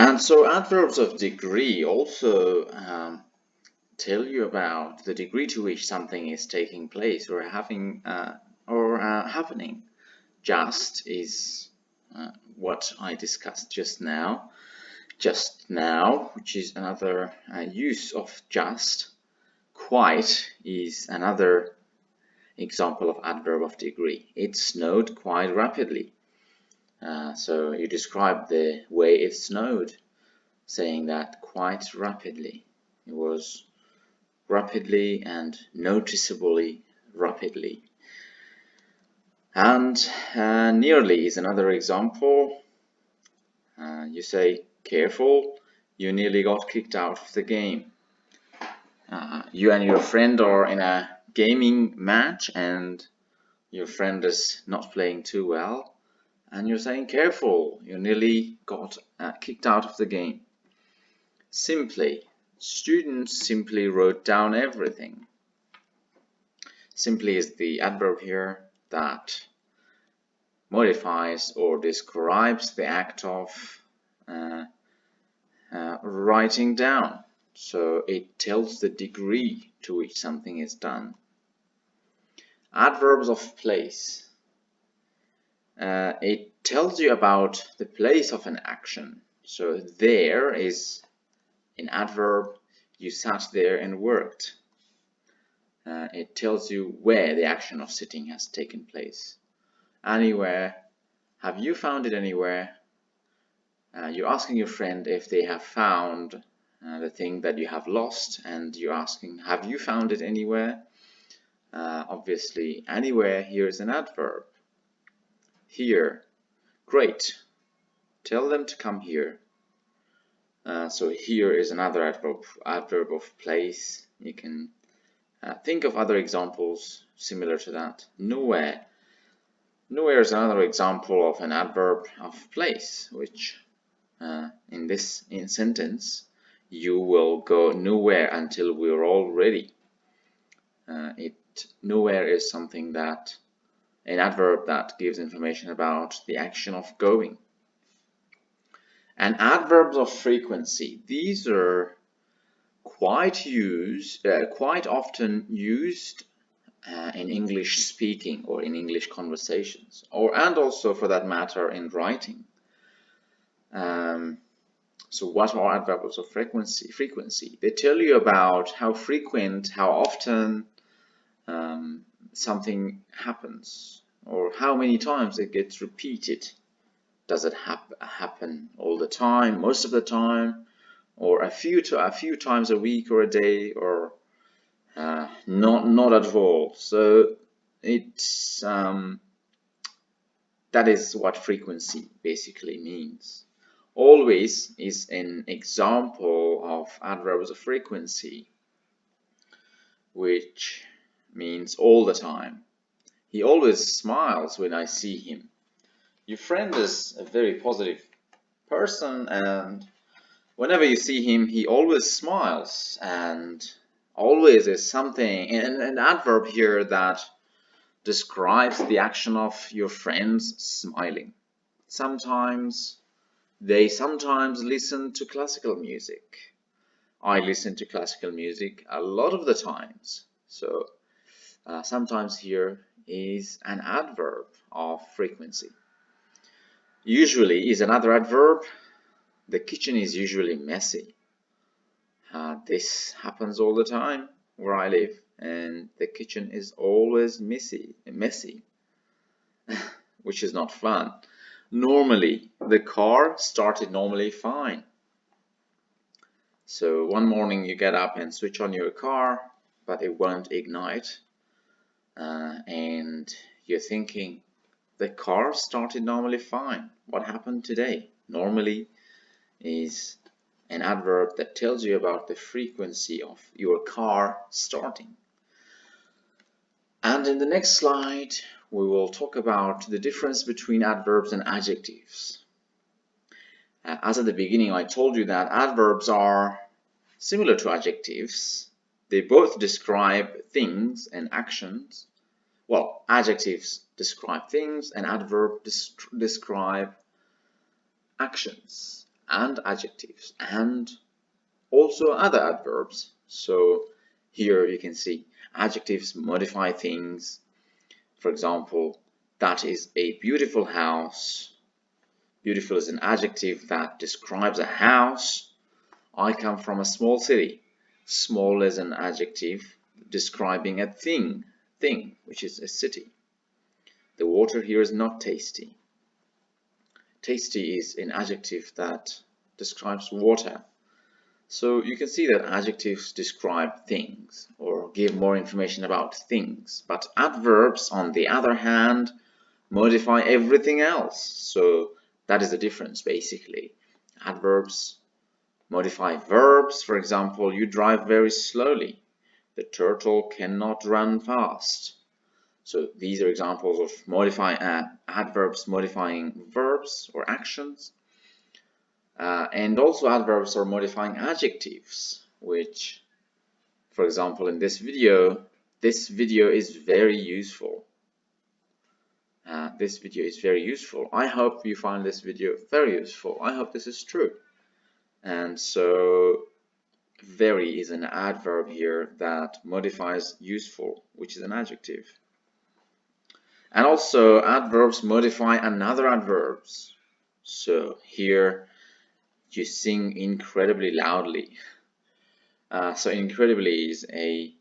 And so adverbs of degree also tell you about the degree to which something is taking place or happening. Just is what I discussed just now, which is another use of just. Quite is another example of adverb of degree. It snowed quite rapidly. So you describe the way it snowed, saying that quite rapidly. It was rapidly and noticeably rapidly. And nearly is another example. You say, careful, you nearly got kicked out of the game. You and your friend are in a gaming match and your friend is not playing too well, and you're saying, careful, you nearly got kicked out of the game. Simply, students simply wrote down everything. Simply is the adverb here that modifies or describes the act of writing down. So it tells the degree to which something is done. Adverbs of place. It tells you about the place of an action. So there is an adverb, you sat there and worked. It tells you where the action of sitting has taken place. Anywhere. Have you found it anywhere? You're asking your friend if they have found the thing that you have lost, and you're asking, have you found it anywhere? Obviously, anywhere here is an adverb. Here, great. Tell them to come here. So here is another adverb of place. You can think of other examples similar to that. Nowhere. Nowhere is another example of an adverb of place, which in this sentence, you will go nowhere until we're all ready. Nowhere is something that, an adverb that gives information about the action of going. And adverbs of frequency, these are quite often used in English speaking or in English conversations, and also for that matter in writing. So what are adverbs of frequency? They tell you about how frequent, how often something happens, or how many times it gets repeated. Does it happen all the time, most of the time, or a few times a week or a day, or not at all? So it's that is what frequency basically means. Always is an example of adverbs of frequency, which means all the time. He always smiles when I see him. Your friend is a very positive person, and whenever you see him, he always smiles, and always is something, an adverb here that describes the action of your friends smiling. They sometimes listen to classical music. I listen to classical music a lot of the times. So sometimes here is an adverb of frequency. Usually is another adverb. The kitchen is usually messy. This happens all the time where I live, and the kitchen is always messy, which is not fun. Normally, the car started normally fine. So one morning you get up and switch on your car, but it won't ignite. And you're thinking, the car started normally fine. What happened today? Normally is an adverb that tells you about the frequency of your car starting. And in the next slide, we will talk about the difference between adverbs and adjectives. As at the beginning, I told you that adverbs are similar to adjectives. They both describe things and actions. Well, adjectives describe things and adverbs describe actions. and adjectives, and also other adverbs. So here you can see adjectives modify things. For example, that is a beautiful house. Beautiful is an adjective that describes a house. I come from a small city. Small is an adjective describing a thing, which is a city. The water here is not tasty. Tasty is an adjective that describes water. So you can see that adjectives describe things or give more information about things, but adverbs, on the other hand, modify everything else. So that is the difference, basically. Adverbs modify verbs. For example, you drive very slowly. The turtle cannot run fast. So these are examples of adverbs modifying verbs or actions. And also adverbs are modifying adjectives, which, for example, in this video is very useful. This video is very useful. I hope you find this video very useful. I hope this is true. And so very is an adverb here that modifies useful, which is an adjective. And also adverbs modify another adverbs. So here you sing incredibly loudly. So incredibly is an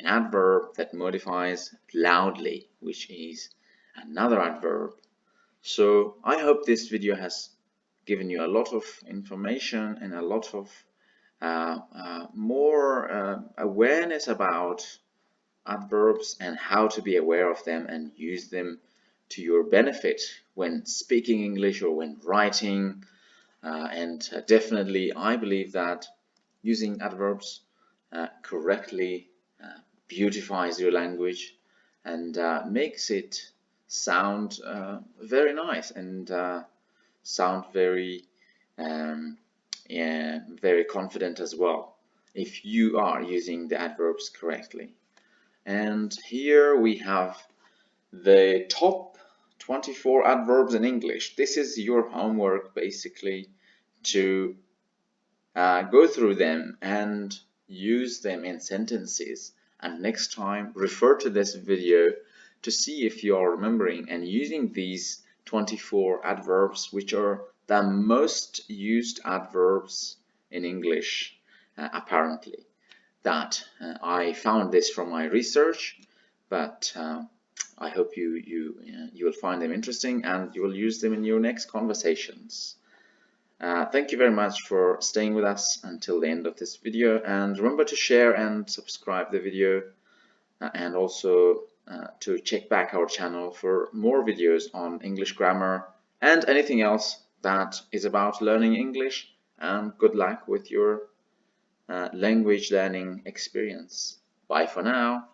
adverb that modifies loudly, which is another adverb. So I hope this video has given you a lot of information and a lot of more awareness about adverbs and how to be aware of them and use them to your benefit when speaking English or when writing. Definitely, I believe that using adverbs correctly beautifies your language and makes it sound very nice and sound very very confident as well if you are using the adverbs correctly. And here we have the top 24 adverbs in English. This is your homework, basically, to go through them and use them in sentences. And next time, refer to this video to see if you are remembering and using these 24 adverbs, which are the most used adverbs in English, apparently. That I found this from my research, but I hope you will find them interesting and you will use them in your next conversations. Thank you very much for staying with us until the end of this video, and remember to share and subscribe the video, and also to check back our channel for more videos on English grammar and anything else that is about learning English. And good luck with your language learning experience. Bye for now.